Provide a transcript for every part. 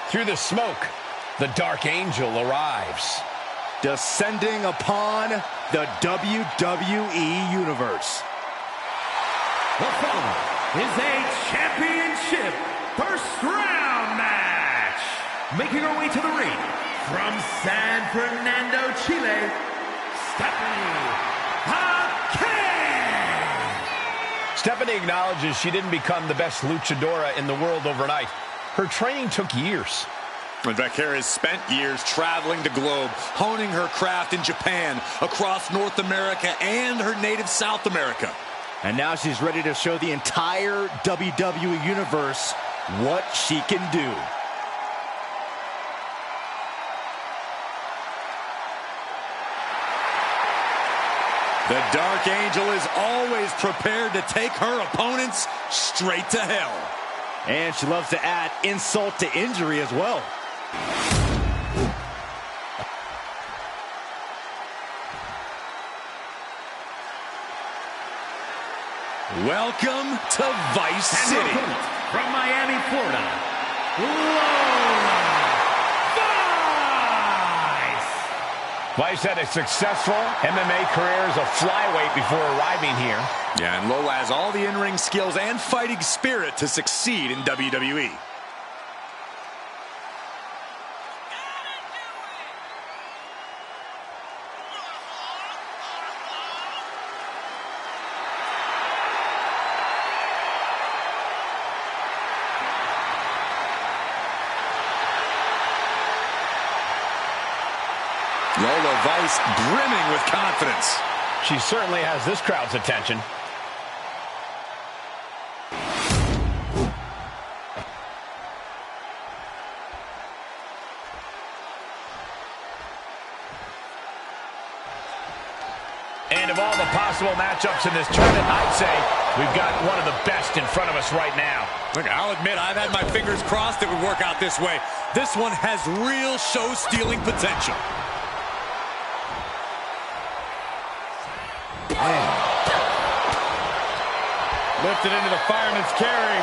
Through the smoke, the Dark Angel arrives. Descending upon the WWE Universe. The following is a championship first round match. Making her way to the ring from San Fernando, Chile, Stephanie. Stephanie acknowledges she didn't become the best luchadora in the world overnight. Her training took years. And Vaquera has spent years traveling the globe, honing her craft in Japan, across North America, and her native South America. And now she's ready to show the entire WWE Universe what she can do. The Dark Angel is always prepared to take her opponents straight to hell. And she loves to add insult to injury as well. Welcome to Vice City. From Miami, Florida, Lola Vice had a successful MMA career as a flyweight before arriving here. Yeah, and Lola has all the in-ring skills and fighting spirit to succeed in WWE. Lola Vice brimming with confidence. She certainly has this crowd's attention. And of all the possible matchups in this tournament, I'd say we've got one of the best in front of us right now. Look, I'll admit I've had my fingers crossed it would work out this way. This one has real show-stealing potential. Lifted into the fireman's carry.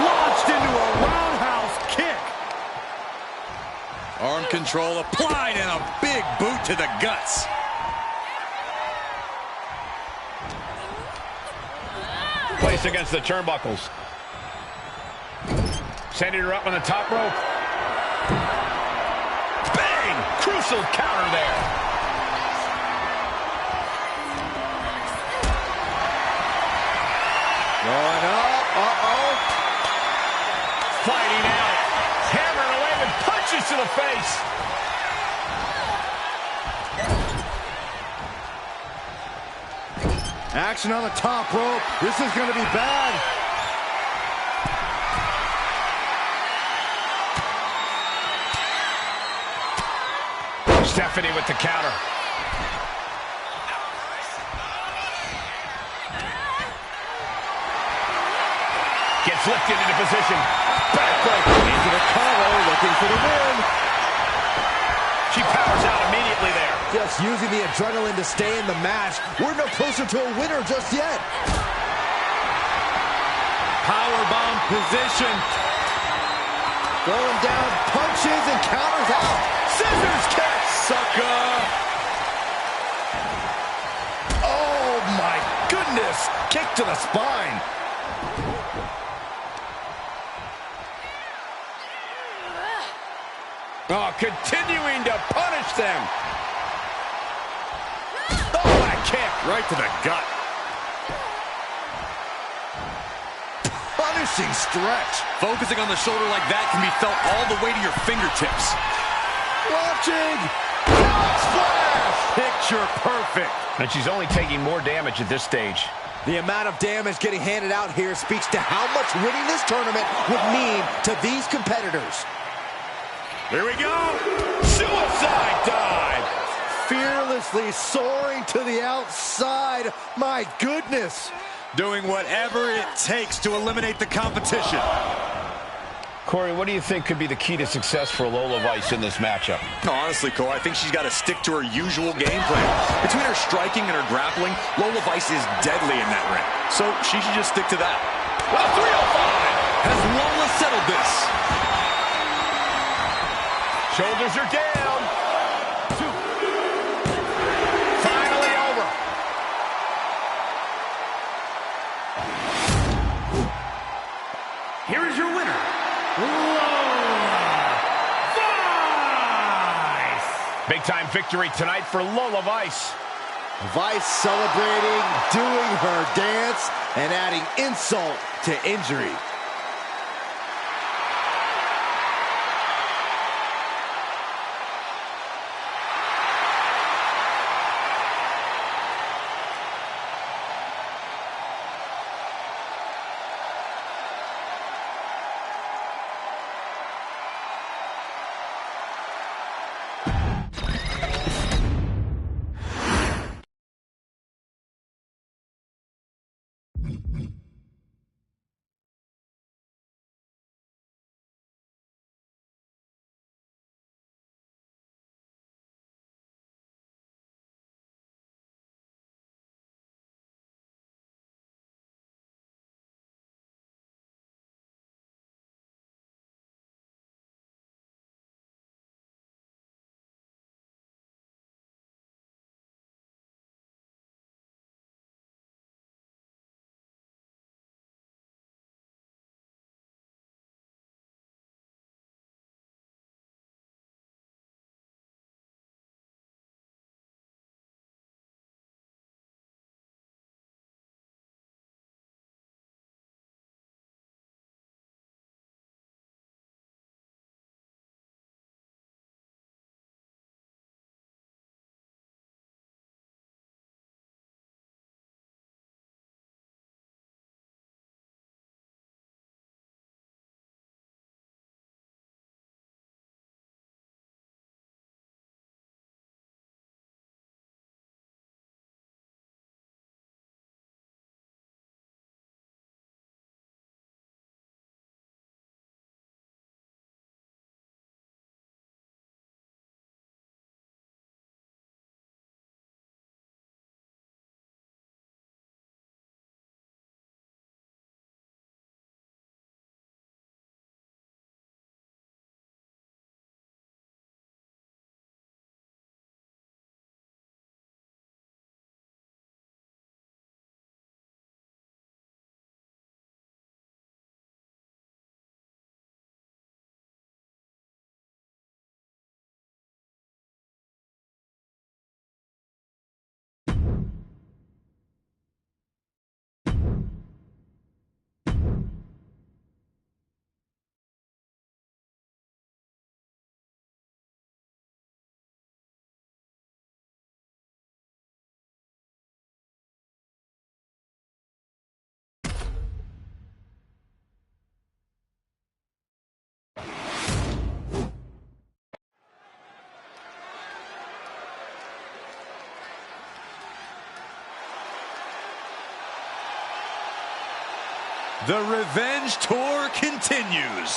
Launched into a roundhouse kick. Arm control applied and a big boot to the guts. Placed against the turnbuckles. Sending her up on the top rope. Bang! Crucial counter there. Going up, Fighting out. Hammering away with punches to the face. Action on the top rope. This is going to be bad. Stephanie with the counter. Gets lifted into position. Backbreaker into the cover, looking for the win. She powers out immediately there. Just using the adrenaline to stay in the match. We're no closer to a winner just yet. Powerbomb position. Throwing down punches and counters out. Scissors kick. Sucker. Oh my goodness. Kick to the spine. Oh, continuing to punish them. Oh, that kick. Right to the gut. Punishing stretch. Focusing on the shoulder like that can be felt all the way to your fingertips. Watching. Splash. Picture perfect. And she's only taking more damage at this stage. The amount of damage getting handed out here speaks to how much winning this tournament would mean to these competitors. Here we go. Suicide dive. Fearlessly soaring to the outside. My goodness. Doing whatever it takes to eliminate the competition. Corey, what do you think could be the key to success for Lola Vice in this matchup? No, honestly, Cole, I think she's got to stick to her usual game plan. Between her striking and her grappling, Lola Vice is deadly in that ring. So she should just stick to that. Well, 305. Has Lola settled this. Shoulders are down. 2. Finally over. Here is your winner, Lola Vice. Big time victory tonight for Lola Vice. Vice celebrating, doing her dance, and adding insult to injury. The revenge tour continues.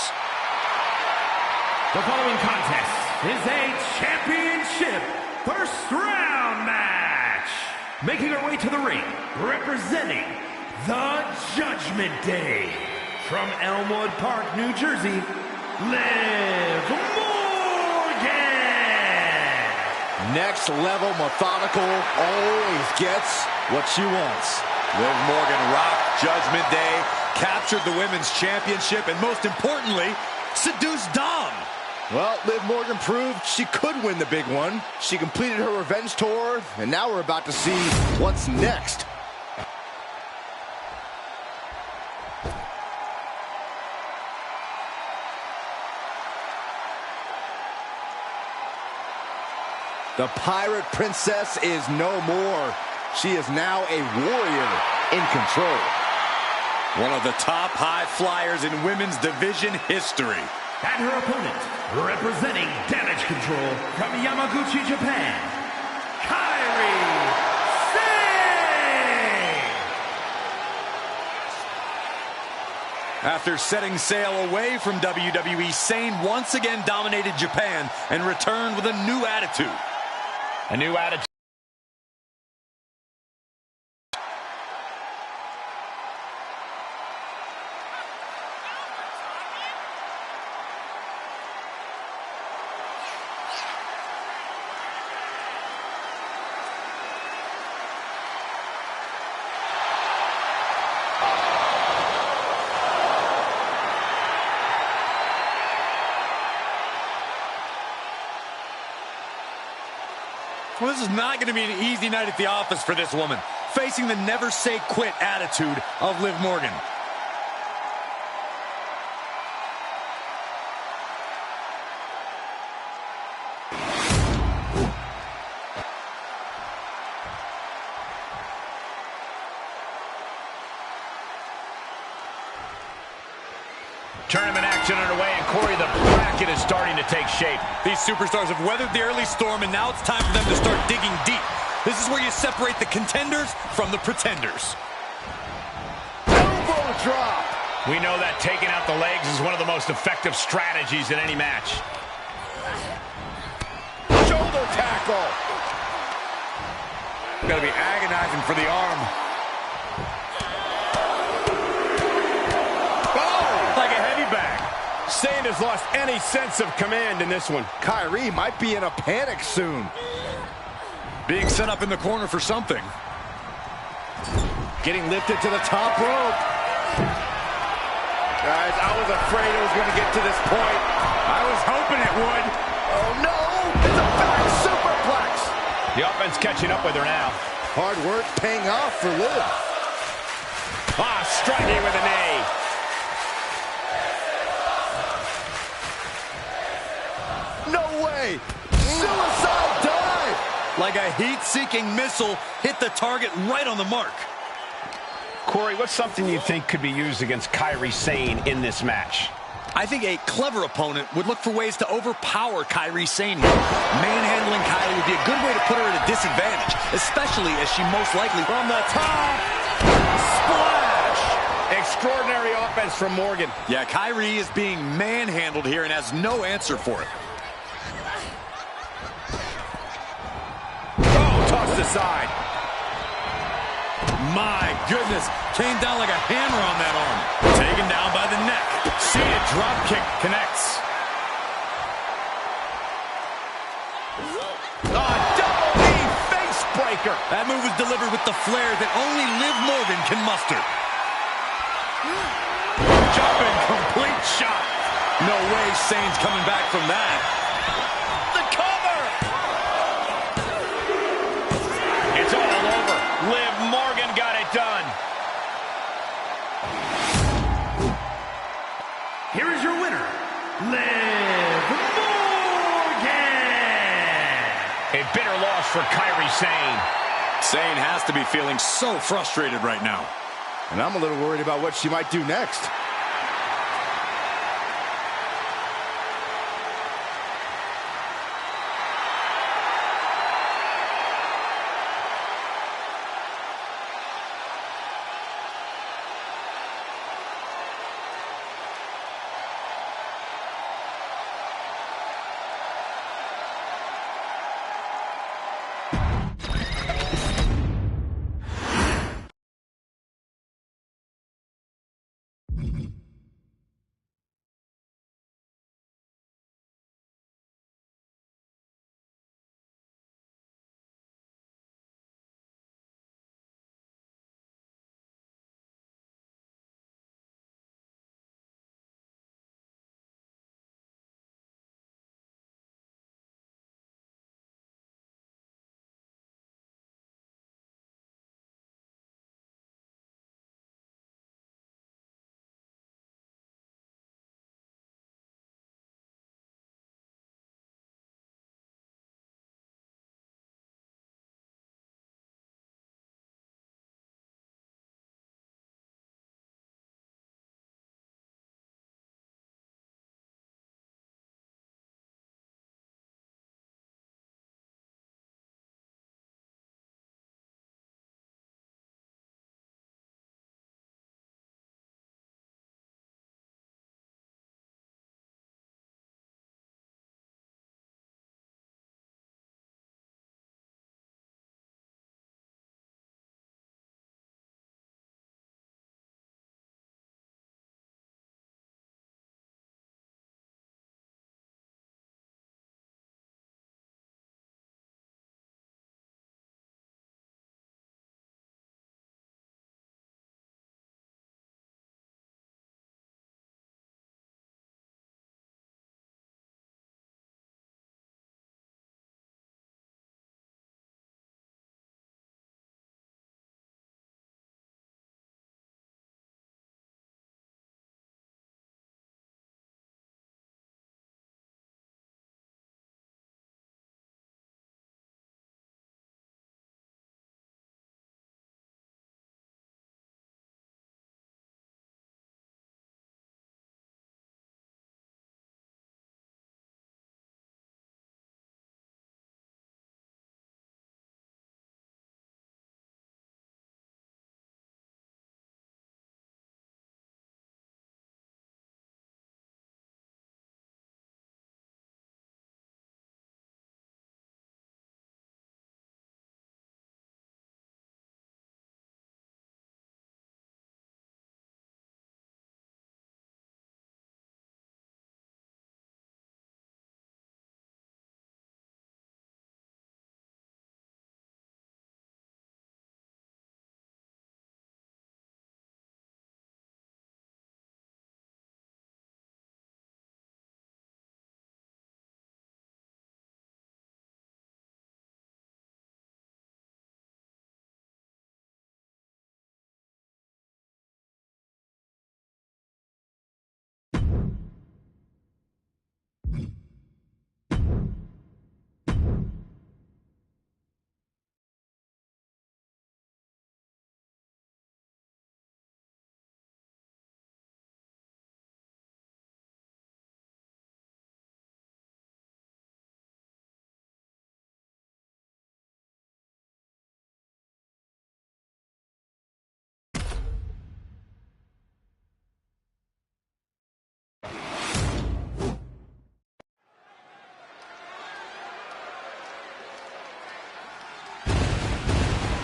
The following contest is a championship first round match. Making her way to the ring, representing the Judgment Day. From Elmwood Park, New Jersey, Liv Morgan. Next level methodical, always gets what she wants. Liv Morgan rocked Judgment Day, captured the women's championship, and most importantly, seduced Dom. Well, Liv Morgan proved she could win the big one. She completed her revenge tour, and now we're about to see what's next. The Pirate Princess is no more. She is now a warrior in control. One of the top high flyers in women's division history. And her opponent, representing Damage Control from Yamaguchi, Japan, Kairi Sane. After setting sail away from WWE, Sane once again dominated Japan and returned with a new attitude. A new attitude. Well, this is not going to be an easy night at the office for this woman, facing the never-say-quit attitude of Liv Morgan. Tournament action underway, and Corey, the bracket is starting to take shape. These superstars have weathered the early storm, and now it's time for them to start digging deep. This is where you separate the contenders from the pretenders. Elbow drop. We know that taking out the legs is one of the most effective strategies in any match. Shoulder tackle. Gotta be agonizing for the arm. Zayn has lost any sense of command in this one. Kyrie might be in a panic soon. Being set up in the corner for something. Getting lifted to the top rope. Guys, I was afraid it was going to get to this point. I was hoping it would. Oh, no. It's a back superplex. The offense catching up with her now. Hard work paying off for Liv. Striking with a knee. No way! Suicide dive! Like a heat-seeking missile, hit the target right on the mark. Corey, what's something you think could be used against Kairi Sane in this match? I think a clever opponent would look for ways to overpower Kairi Sane here. Manhandling Kylie would be a good way to put her at a disadvantage, especially as she most likely... From the top! Splash! Extraordinary offense from Morgan. Yeah, Kairi is being manhandled here and has no answer for it. Tossed aside. My goodness, came down like a hammer on that arm. Taken down by the neck. Seated drop kick connects. Double knee face breaker. That move was delivered with the flair that only Liv Morgan can muster. Jumping complete shot. No way Sane's coming back from that. The cover. It's all over. Liv Morgan got it done. Here is your winner, Liv Morgan. A bitter loss for Kairi Sane. Sane has to be feeling so frustrated right now. And I'm a little worried about what she might do next.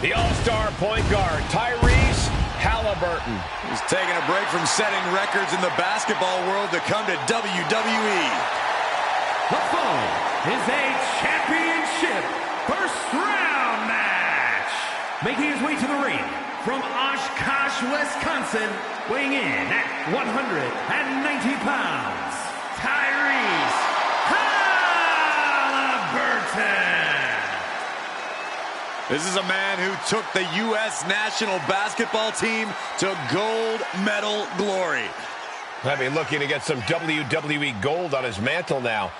The all-star point guard, Tyrese Halliburton. He's taking a break from setting records in the basketball world to come to WWE. The following is a championship first round match. Making his way to the ring from Oshkosh, Wisconsin, weighing in at 190 pounds, Tyrese Halliburton. This is a man who took the U.S. national basketball team to gold medal glory. I'll be looking to get some WWE gold on his mantle now.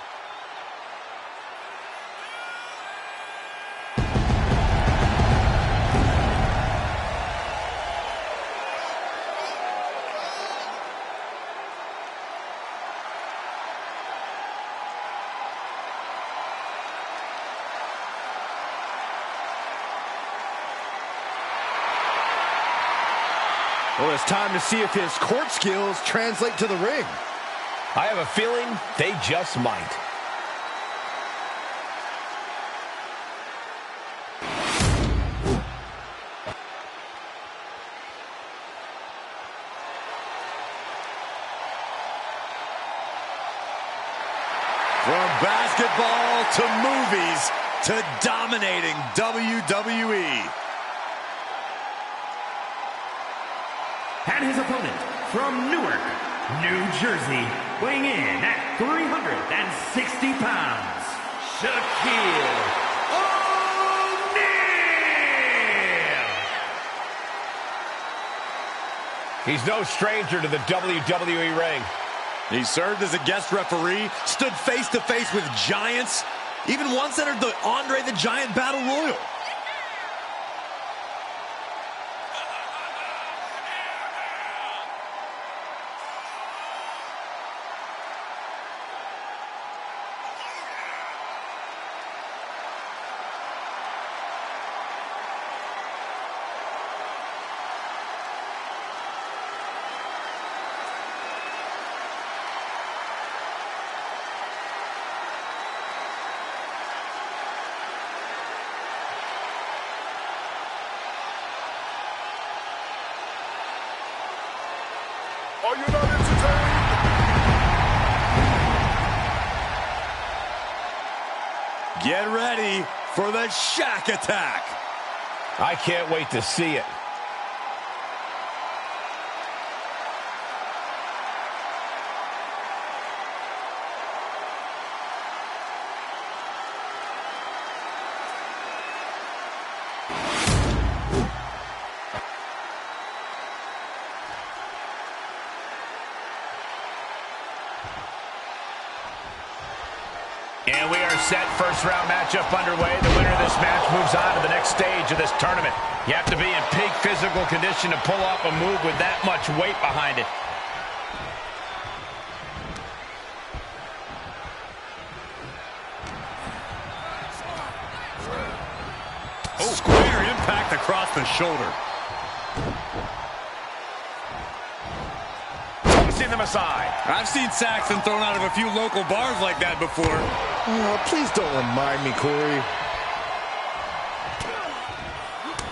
Well, it's time to see if his court skills translate to the ring. I have a feeling they just might. From basketball to movies to dominating WWE. And his opponent from Newark, New Jersey, weighing in at 360 pounds, Shaquille O'Neal. He's no stranger to the WWE ring. He served as a guest referee, stood face-to-face with giants, even once entered the Andre the Giant Battle Royal. Are you not entertained? Get ready for the Shaq attack. I can't wait to see it. And we are set. First round matchup underway. The winner of this match moves on to the next stage of this tournament. You have to be in peak physical condition to pull off a move with that much weight behind it. Oh, square impact across the shoulder. Tossing them aside. I've seen Saxon thrown out of a few local bars like that before. Oh, please don't remind me, Corey.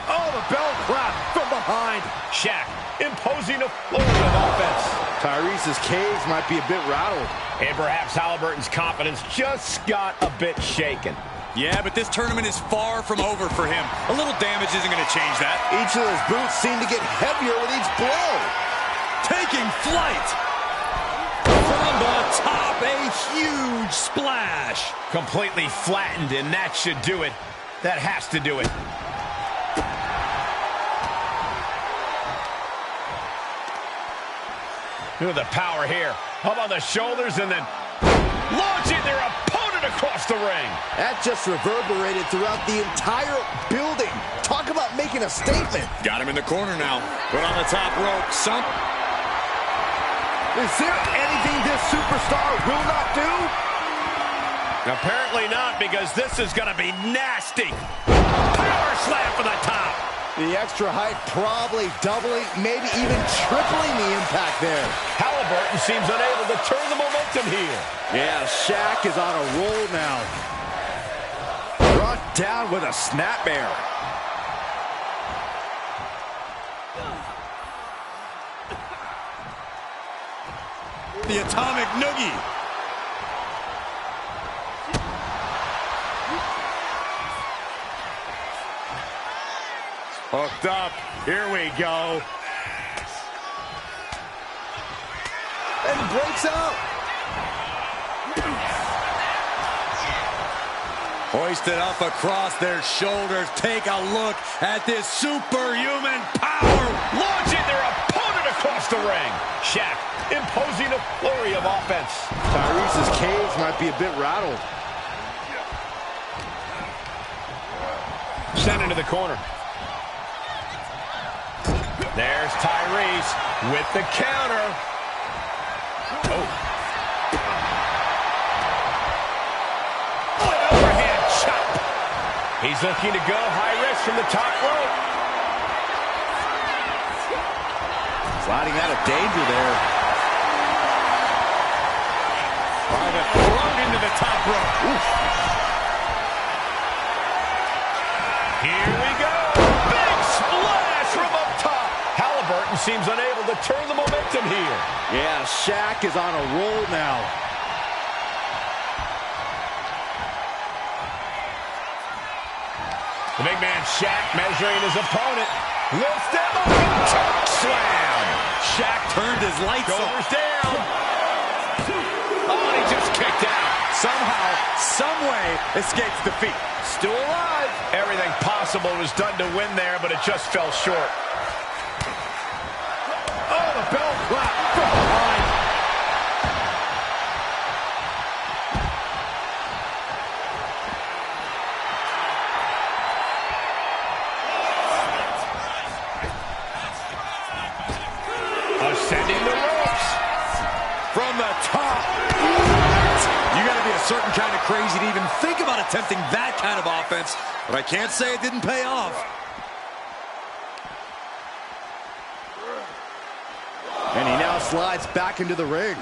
Oh, the bell clap from behind. Shaq imposing a flurry of offense. Tyrese's cage might be a bit rattled. And perhaps Halliburton's confidence just got a bit shaken. Yeah, but this tournament is far from over for him. A little damage isn't going to change that. Each of his boots seem to get heavier with each blow. Taking flight. From the top, a huge splash. Completely flattened, and that should do it. That has to do it. Look at the power here. Up on the shoulders and then launching their opponent across the ring. That just reverberated throughout the entire building. Talk about making a statement. Got him in the corner now. Put on the top rope. Is there anything this superstar will not do? Apparently not, because this is going to be nasty. Power slam for the top. The extra height probably doubling, maybe even tripling the impact there. Halliburton seems unable to turn the momentum here. Yeah, Shaq is on a roll now. Brought down with a snap bear. The atomic noogie. Hooked up. Here we go. And breaks out. Hoisted up across their shoulders. Take a look at this superhuman power. Launching their opponent across the ring. Shaq imposing a flurry of offense. Tyrese's cage might be a bit rattled. Sent into the corner. There's Tyrese with the counter. Oh. An overhand chop. He's looking to go high risk from the top rope. Sliding out of danger there. Private thrown into the top rope. Oof. Here we go. Big splash from up top. Halliburton seems unable to turn the momentum here. Yeah, Shaq is on a roll now. The big man Shaq measuring his opponent. Lifts him up and choke slam. Shaq turned his lights Shoulders off. down. Oh, and he just kicked out. Somehow, someway, escapes defeat. Still alive. Everything possible was done to win there, but it just fell short. Oh, the bell clap from behind. Ascending the ropes. From the top. You got to be a certain kind of crazy to even think about attempting that kind of offense, but I can't say it didn't pay off. And he now slides back into the ring.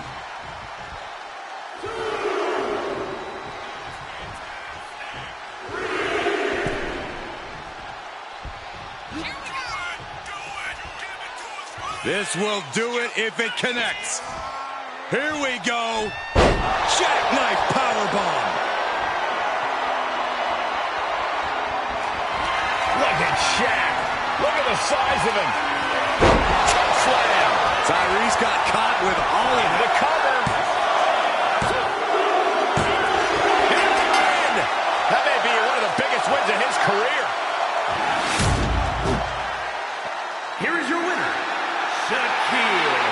This will do it if it connects. Here we go. Jackknife powerbomb. Look at Shaq. Look at the size of him. Choke slam. Tyrese got caught with all of The cover. Here's the win. That may be one of the biggest wins in his career. Here is your winner, Shaquille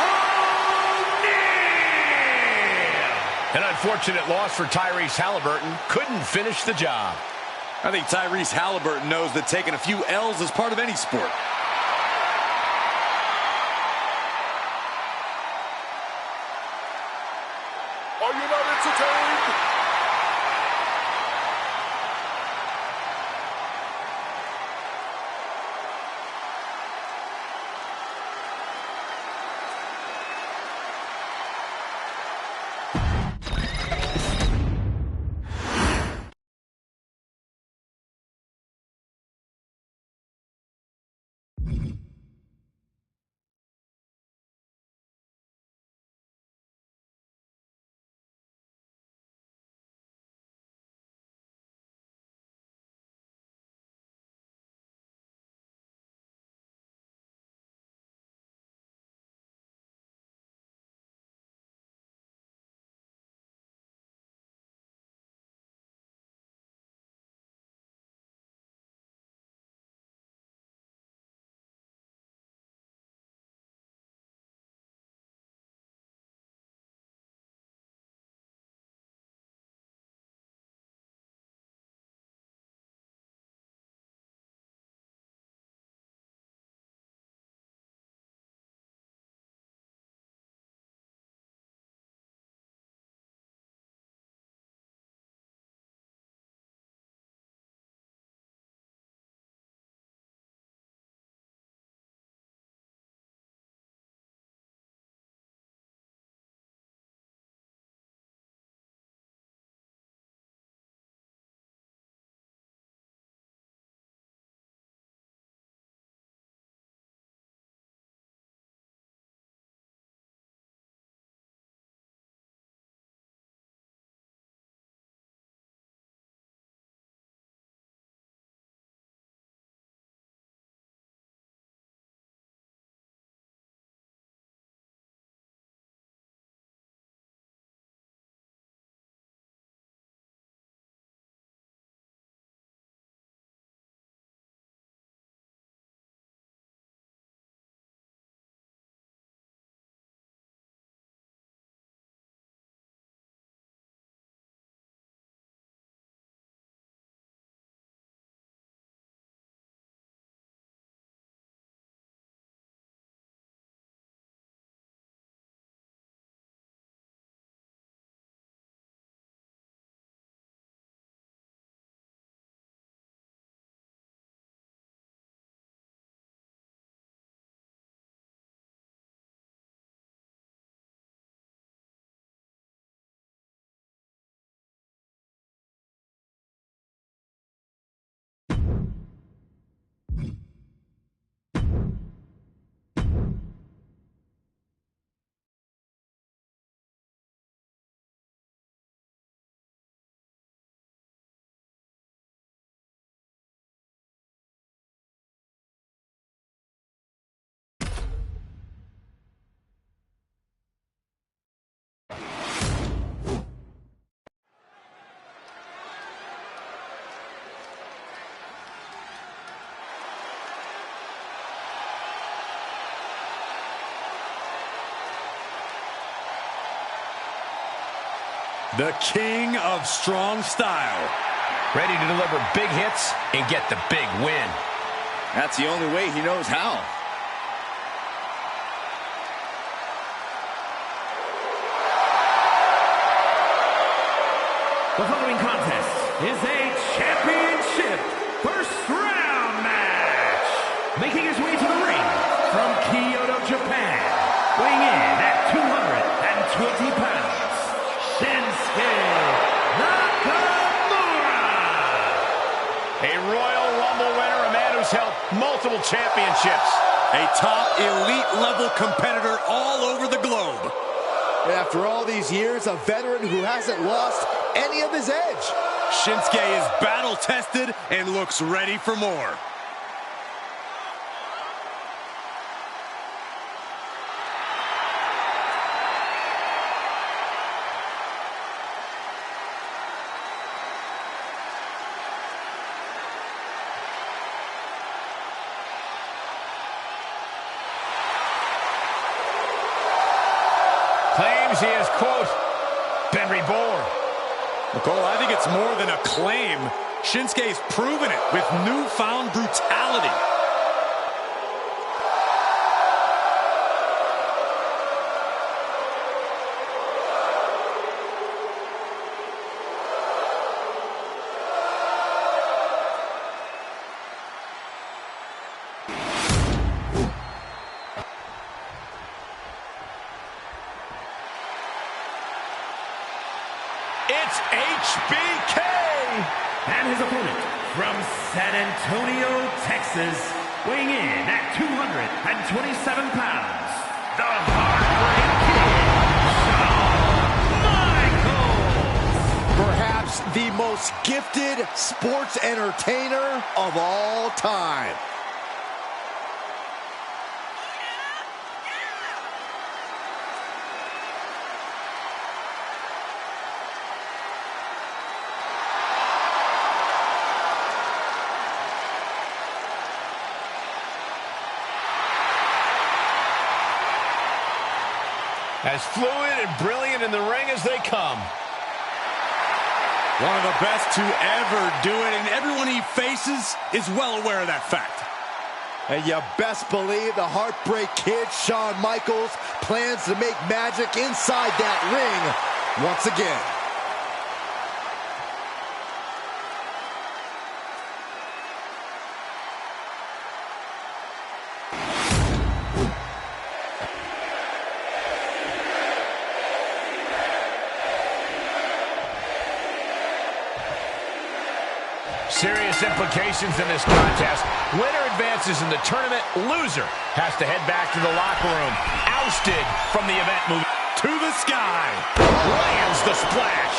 O'Neal. An unfortunate loss for Tyrese Halliburton. Couldn't finish the job. I think Tyrese Halliburton knows that taking a few L's is part of any sport. Are you not entertained? The king of strong style. Ready to deliver big hits and get the big win. That's the only way he knows how. The following contest is a championship first round match. Making his way to the ring from Kyoto, Japan, weighing in at 220 pounds, Shinsuke Nakamura. A Royal Rumble winner, a man who's held multiple championships. A top elite level competitor all over the globe. And after all these years, a veteran who hasn't lost any of his edge. Shinsuke is battle tested and looks ready for more. Claims he has, quote, been reborn. Cole, I think it's more than a claim. Shinsuke's proven it with newfound brutality. It's HBK! And his opponent from San Antonio, Texas, weighing in at 227 pounds, the Heartbreak Kid, Shawn Michaels. Perhaps the most gifted sports entertainer of all time. As fluid and brilliant in the ring as they come. One of the best to ever do it, and everyone he faces is well aware of that fact. And you best believe the Heartbreak Kid, Shawn Michaels, plans to make magic inside that ring once again. Serious implications in this contest. Winner advances in the tournament. Loser has to head back to the locker room. Ousted from the event. Move To the sky. lands the splash.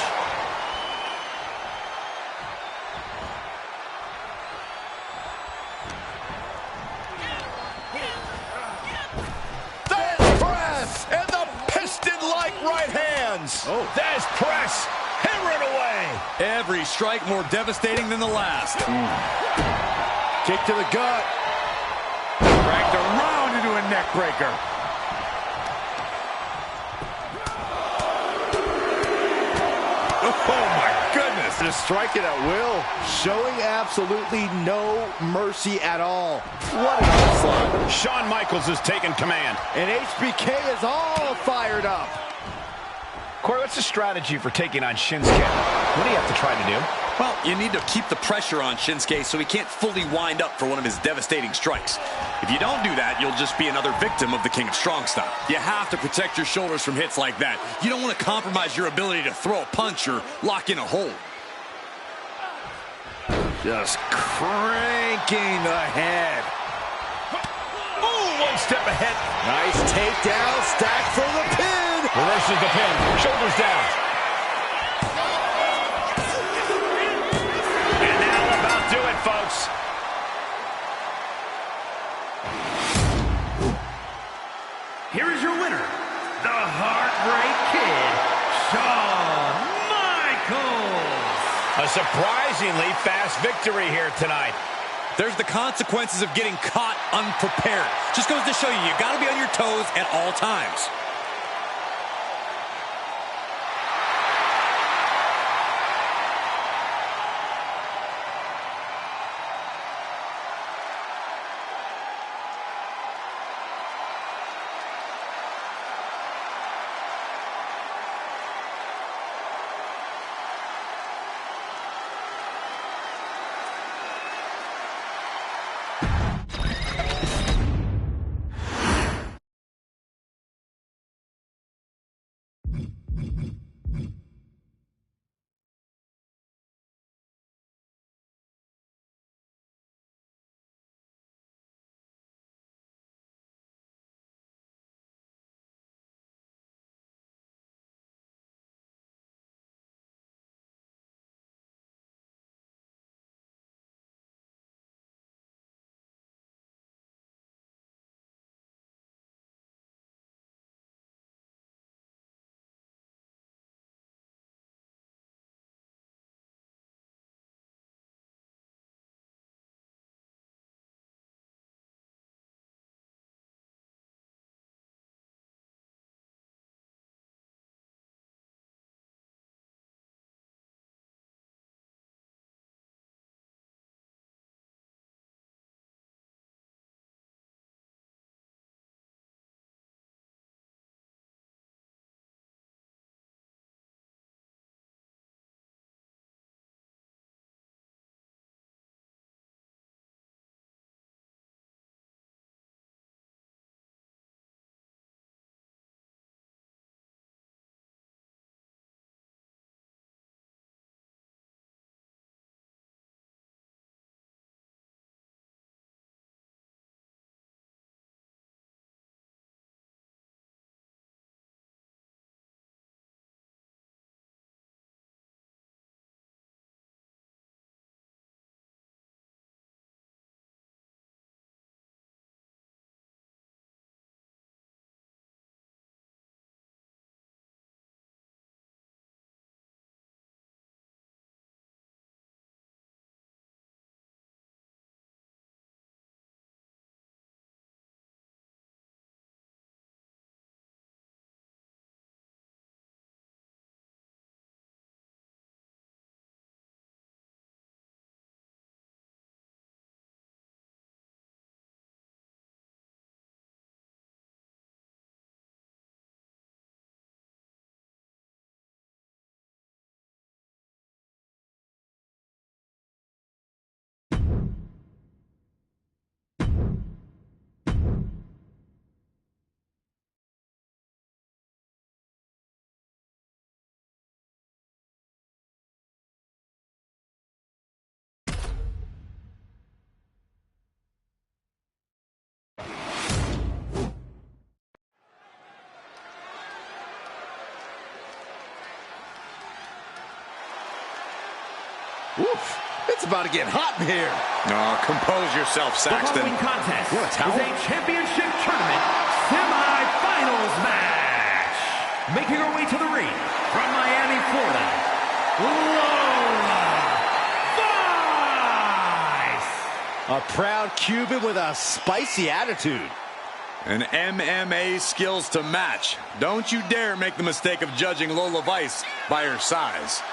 There's press and the piston-like right hands. Oh, there's press. Hammering away. Every strike more devastating than the last. Kick to the gut. Dragged around into a neck breaker. Oh my goodness. Just striking at will, showing absolutely no mercy at all. What an onslaught. Shawn Michaels has taken command. And HBK is all fired up. Corey, what's the strategy for taking on Shinsuke? What do you have to try to do? Well, you need to keep the pressure on Shinsuke so he can't fully wind up for one of his devastating strikes. If you don't do that, you'll just be another victim of the King of Strong Style. You have to protect your shoulders from hits like that. You don't want to compromise your ability to throw a punch or lock in a hold. Just cranking the head. Ooh, one step ahead. Nice takedown, stacked for the pin. Reverses the pin, shoulders down. And that'll about do it, folks. Here is your winner, the Heartbreak Kid, Shawn Michaels. A surprisingly fast victory here tonight. There's the consequences of getting caught unprepared. Just goes to show you, you got to be on your toes at all times. Oof, it's about to get hot in here. Oh, compose yourself, Saxton. The following contest What a towel? is a championship tournament semi-finals match. Making her way to the ring from Miami, Florida, Lola Vice. A proud Cuban with a spicy attitude. And MMA skills to match. Don't you dare make the mistake of judging Lola Vice by her size.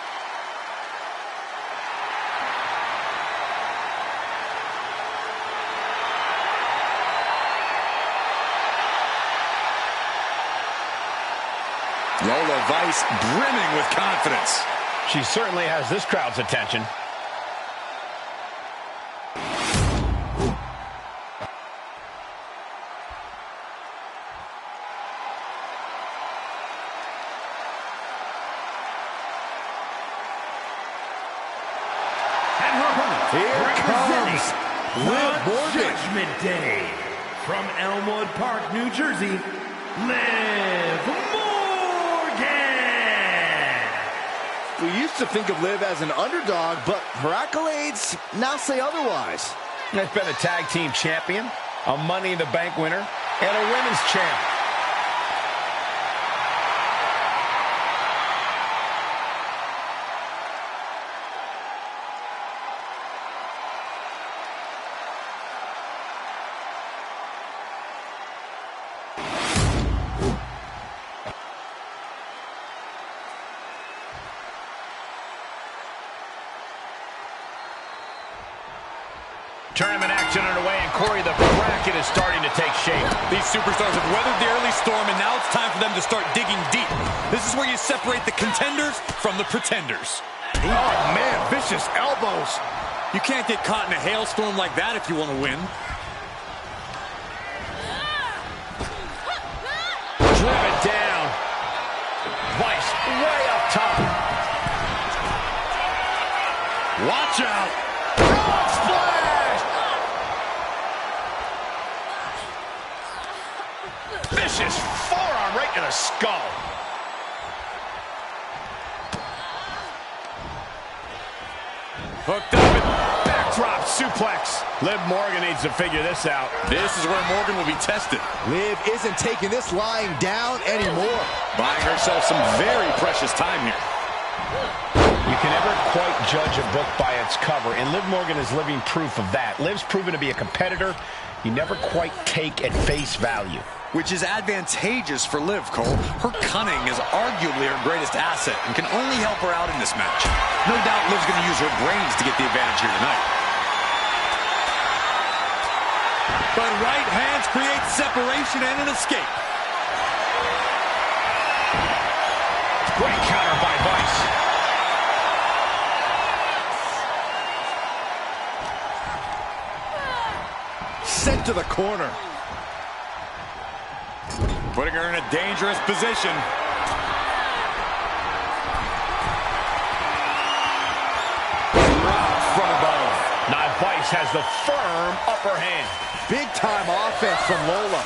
Lola Vice brimming with confidence. She certainly has this crowd's attention. And her opponent, Here representing comes Liv the Morgan. Judgment Day from Elmwood Park, New Jersey, Liv Morgan. We used to think of Liv as an underdog, but her accolades now say otherwise. Has been a tag team champion, a Money in the Bank winner, and a women's champ. Tournament action underway, and Corey, the bracket is starting to take shape. These superstars have weathered the early storm, and now it's time for them to start digging deep. This is where you separate the contenders from the pretenders. Oh, man, vicious elbows. You can't get caught in a hailstorm like that if you want to win. Driven down. Vice way up top. Watch out. Frog splash. Vicious forearm right to the skull. Hooked up and Backdrop suplex. Liv Morgan needs to figure this out. this is where Morgan will be tested. Liv isn't taking this lying down anymore. Buying herself some very precious time here. You can never quite judge a book by its cover, and Liv Morgan is living proof of that. Liv's proven to be a competitor you never quite take at face value. Which is advantageous for Liv, Cole. Her cunning is arguably her greatest asset and can only help her out in this match. No doubt Liv's going to use her brains to get the advantage here tonight. But right hands create separation and an escape. Great counter by Vice. Sent to the corner. Putting her in a dangerous position. Drop from above. Now Vice has the firm upper hand. Big-time offense from Lola.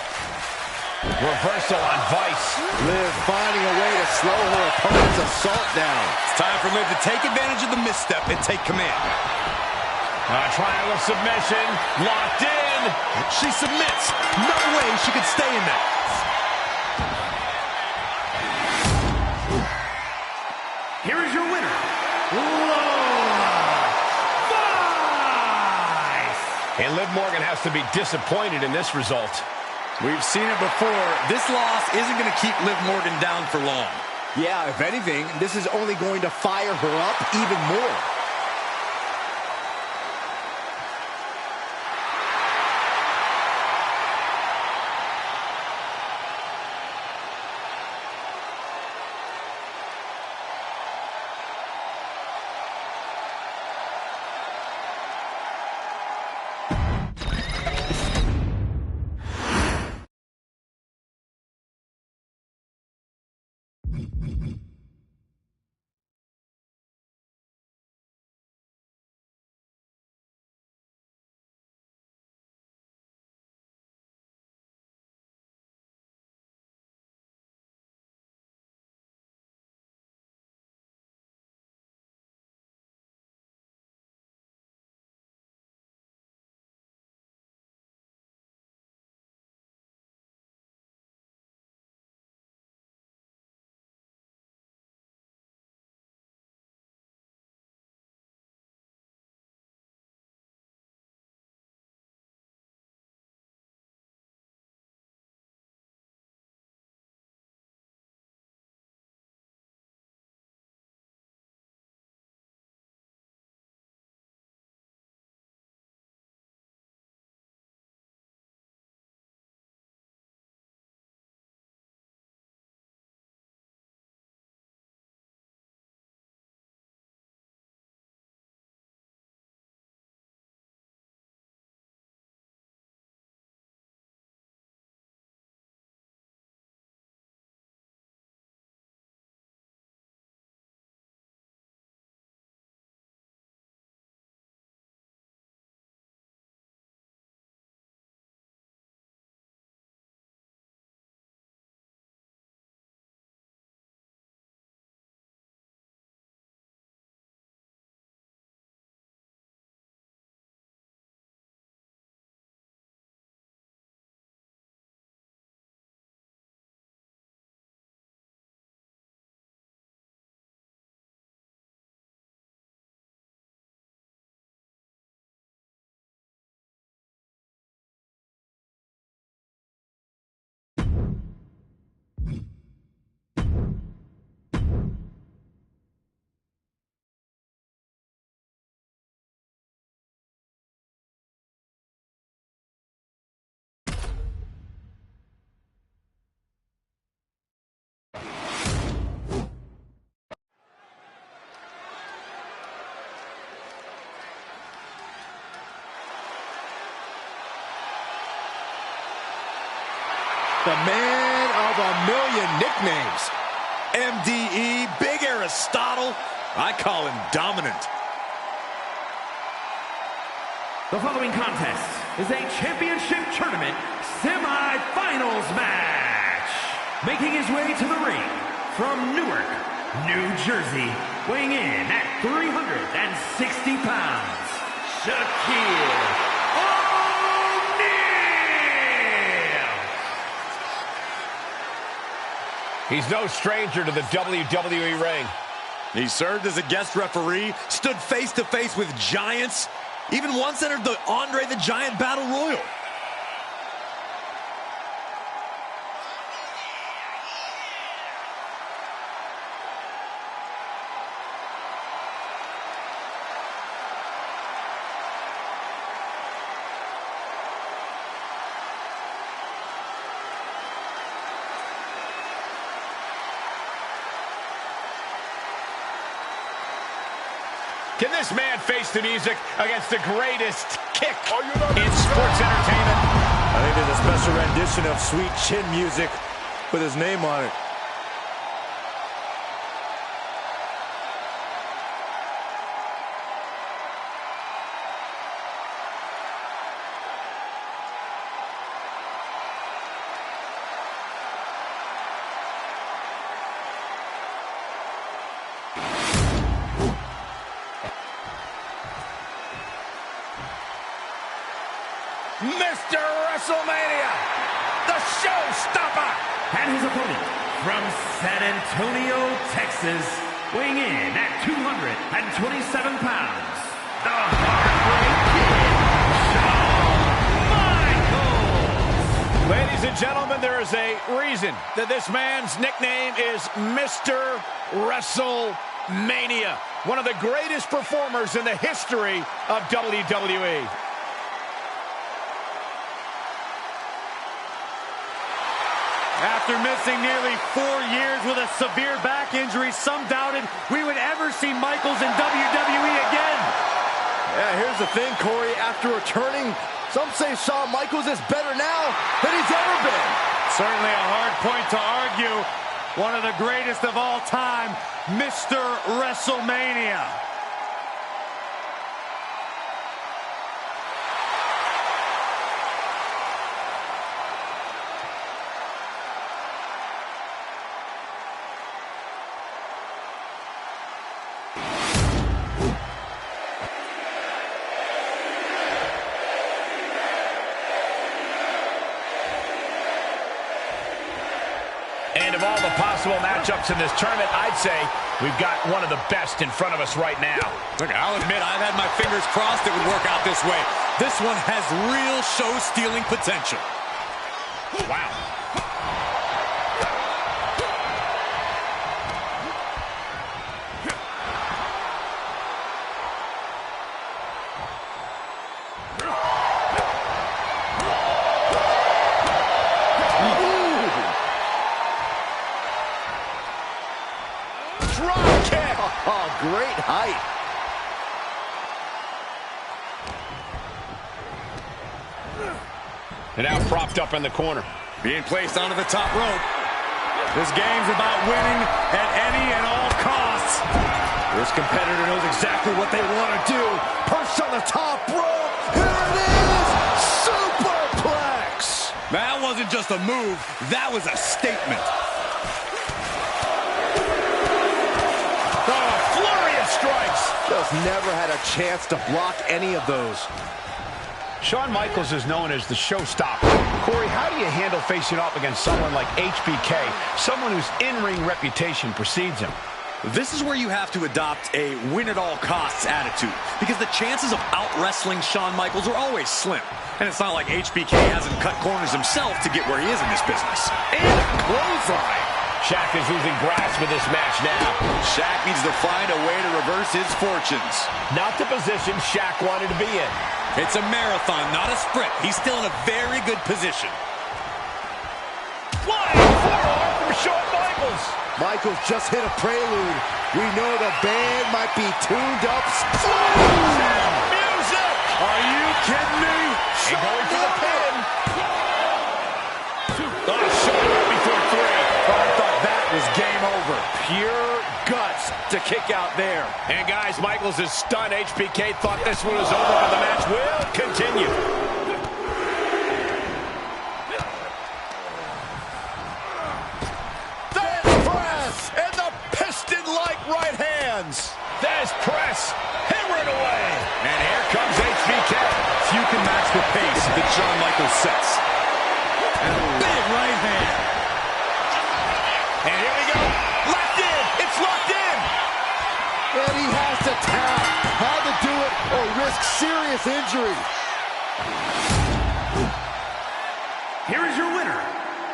Reversal on Vice. Liv finding a way to slow her opponent's assault down. It's time for Liv to take advantage of the misstep and take command. Triangle submission. Locked in. She submits. No way she could stay in that. Here is your winner, Lola Vice. And Liv Morgan has to be disappointed in this result. We've seen it before. This loss isn't going to keep Liv Morgan down for long. Yeah, if anything, this is only going to fire her up even more. The man of a million nicknames. MDE, big Aristotle. I call him dominant. The following contest is a championship tournament semi-finals match. Making his way to the ring from Newark, New Jersey, weighing in at 360 pounds, Shaquille O'Neal. He's no stranger to the WWE ring. He served as a guest referee, stood face-to-face with giants, even once entered the Andre the Giant Battle Royal. Can this man face the music against the greatest kick in sports entertainment? I think there's a special rendition of Sweet Chin music with his name on it. Mr. WrestleMania, the showstopper. And his opponent from San Antonio, Texas, weighing in at 227 pounds, the Heartbreak Kid, Shawn Michaels. Ladies and gentlemen, there is a reason that this man's nickname is Mr. WrestleMania, one of the greatest performers in the history of WWE. After missing nearly 4 years with a severe back injury, some doubted we would ever see Michaels in WWE again. Yeah, here's the thing, Corey. After returning, some say Shawn Michaels is better now than he's ever been. Certainly a hard point to argue. One of the greatest of all time, Mr. WrestleMania. And of all the possible matchups in this tournament, I'd say we've got one of the best in front of us right now. Look, I'll admit, I've had my fingers crossed it would work out this way. This one has real show-stealing potential. Wow. Oh, great height. And now propped up in the corner. Being placed onto the top rope. This game's about winning at any and all costs. This competitor knows exactly what they want to do. Perched on the top rope. Here it is. Superplex. That wasn't just a move. That was a statement. Strikes. Just never had a chance to block any of those. Shawn Michaels is known as the showstopper. Corey, how do you handle facing off against someone like HBK, someone whose in-ring reputation precedes him? This is where you have to adopt a win-at-all-costs attitude, because the chances of out-wrestling Shawn Michaels are always slim. And it's not like HBK hasn't cut corners himself to get where he is in this business. And a clothesline. Shaq is losing grasp of this match now. Shaq needs to find a way to reverse his fortunes. Not the position Shaq wanted to be in. It's a marathon, not a sprint. He's still in a very good position. Flying forearm from Shawn Michaels. Michaels just hit a prelude. We know the band might be tuned up. Music! Are you kidding me? And going for the pin. Oh, Shawn right before 3. I thought that was game over. Pure guts to kick out there. And guys, Michaels is stunned. HBK thought this one was over, but the match will continue. Press and the piston-like right hands. There's press, hammering away. And here comes HBK. Few can match the pace that Shawn Michaels sets. And a big right hand. And here we go. Locked in. It's locked in. And he has to tap how to do it or risk serious injury. Here is your winner,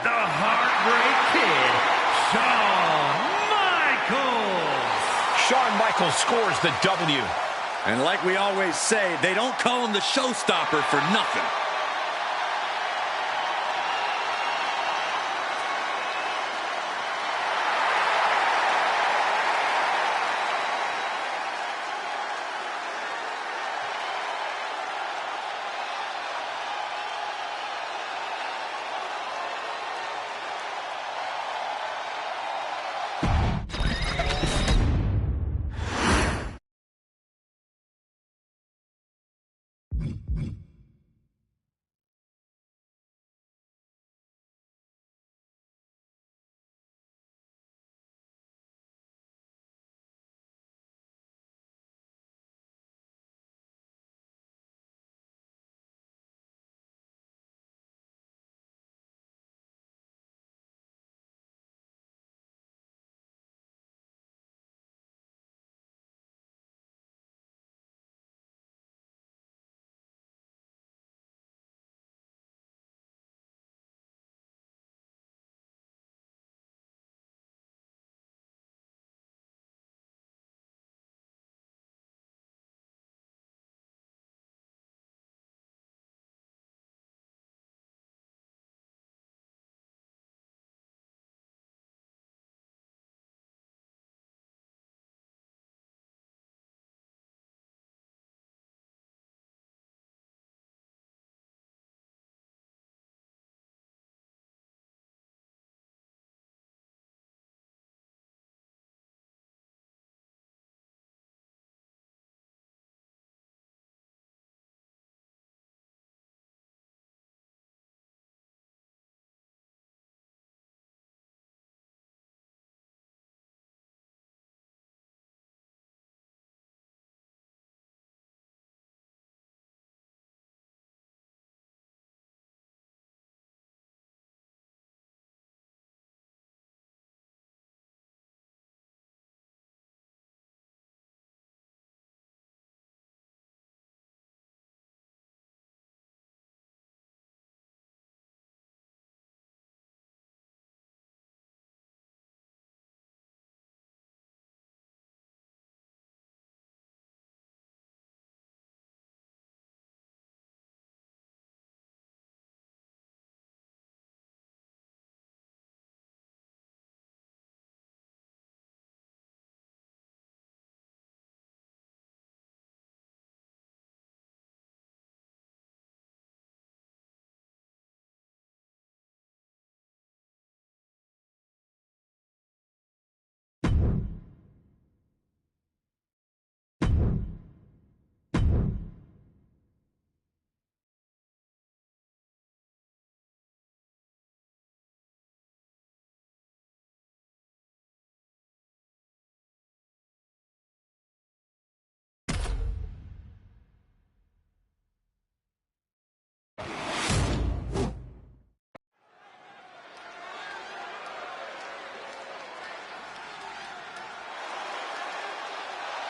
the Heartbreak Kid, Shawn Michaels. Shawn Michaels scores the W. And like we always say, they don't call him the showstopper for nothing.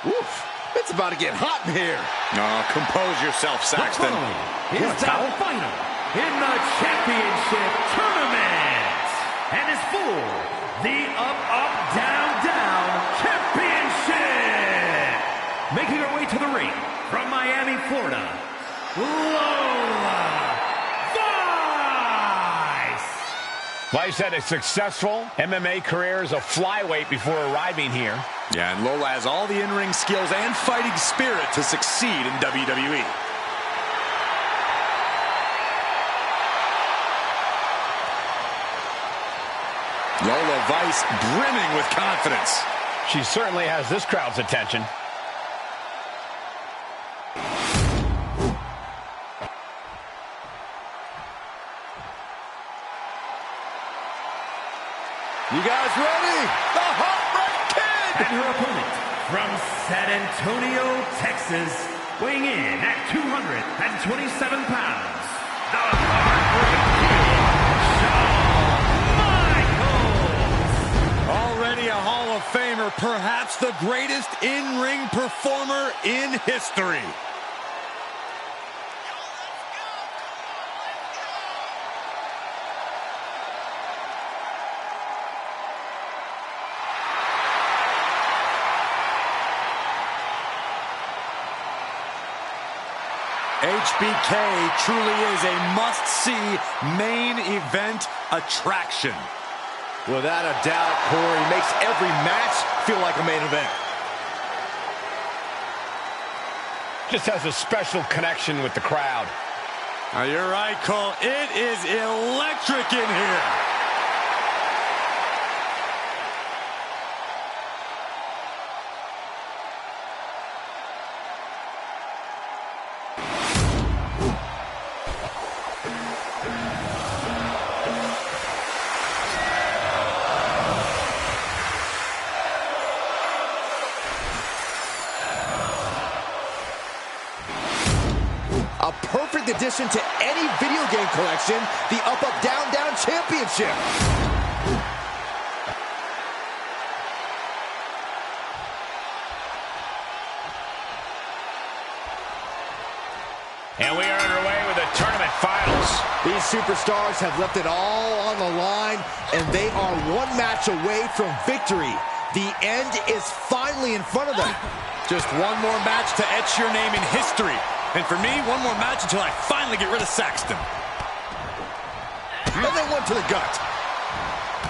Oof, it's about to get hot in here. Oh, compose yourself, Saxton. Is the final in the championship tournament. And is for the UpUpDownDown Championship. Making her way to the ring from Miami, Florida, Lola Vice had a successful MMA career as a flyweight before arriving here. Yeah, and Lola has all the in-ring skills and fighting spirit to succeed in WWE. Lola Lola Vice brimming with confidence. She certainly has this crowd's attention. You guys ready? The Heartbreak Kid! And her opponent from San Antonio, Texas, weighing in at 227 pounds, the Heartbreak Kid, Shawn Michaels! Already a Hall of Famer, perhaps the greatest in-ring performer in history. HBK truly is a must-see main event attraction. Without a doubt, Corey makes every match feel like a main event. Just has a special connection with the crowd. You're right, Cole. It is electric in here. A perfect addition to any video game collection, the UpUpDownDown Championship. And we are underway with the tournament finals. These superstars have left it all on the line, and they are one match away from victory. The end is finally in front of them. Just one more match to etch your name in history. And for me, one more match until I finally get rid of Saxton. And then one to the gut.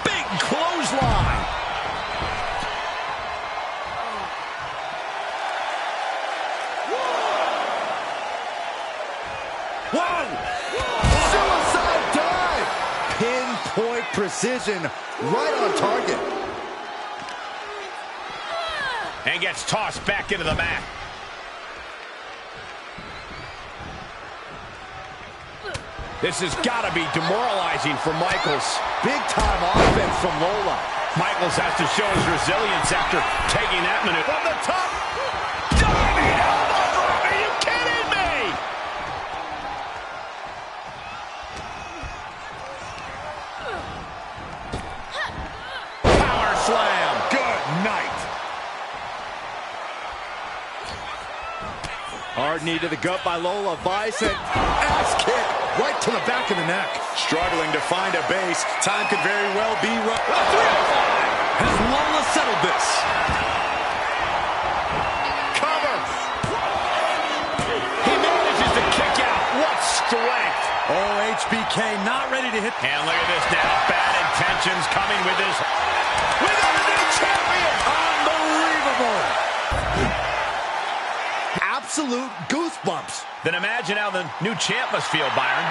Big clothesline. Whoa! Suicide dive. Pinpoint precision, right on target. And gets tossed back into the mat. This has got to be demoralizing for Michaels. Big-time offense from Lola. Michaels has to show his resilience after taking that maneuver. From the top. Diving elbow drop. Are you kidding me? Power slam. Good night. Hard knee to the gut by Lola Vice, and ass kick right to the back of the neck. Struggling to find a base. Time could very well be right. Has Lola settled this? Cover. He manages to kick out. What strength. Oh, HBK not ready to hit. And look at this now. Bad intentions coming with this. With our new champion. Unbelievable. Absolute goosebumps. Then imagine how the new champ must feel, Byron.